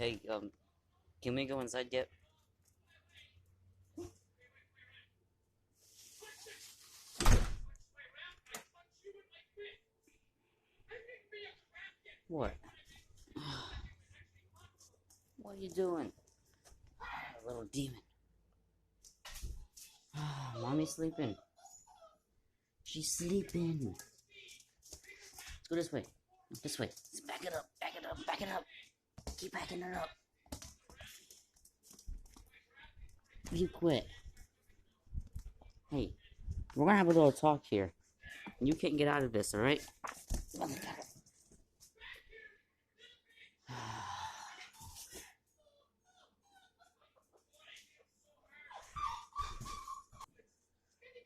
Hey, can we go inside yet? What? What are you doing? Little demon. Mommy's sleeping. She's sleeping. Let's go this way. This way. Let's back it up. Back it up. Back it up. Keep backing it up. You quit. Hey, we're gonna have a little talk here. You can't get out of this, alright?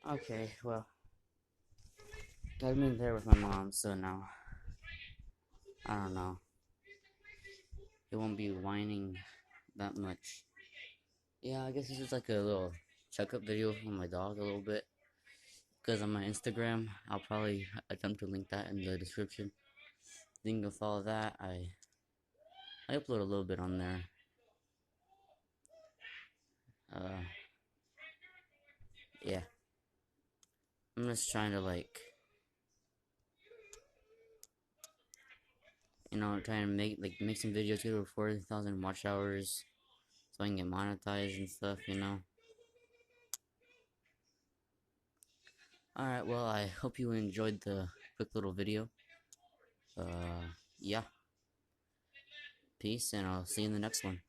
Okay, well, I'm in there with my mom, so now, I don't know. It won't be whining that much. Yeah, I guess this is like a little checkup video for my dog a little bit. Because on my Instagram, I'll probably attempt to link that in the description. Then you can follow that. I upload a little bit on there. Yeah. I'm just trying to trying to make some videos here with 40,000 watch hours, so I can get monetized and stuff. Alright, well, I hope you enjoyed the quick little video. Yeah. Peace, and I'll see you in the next one.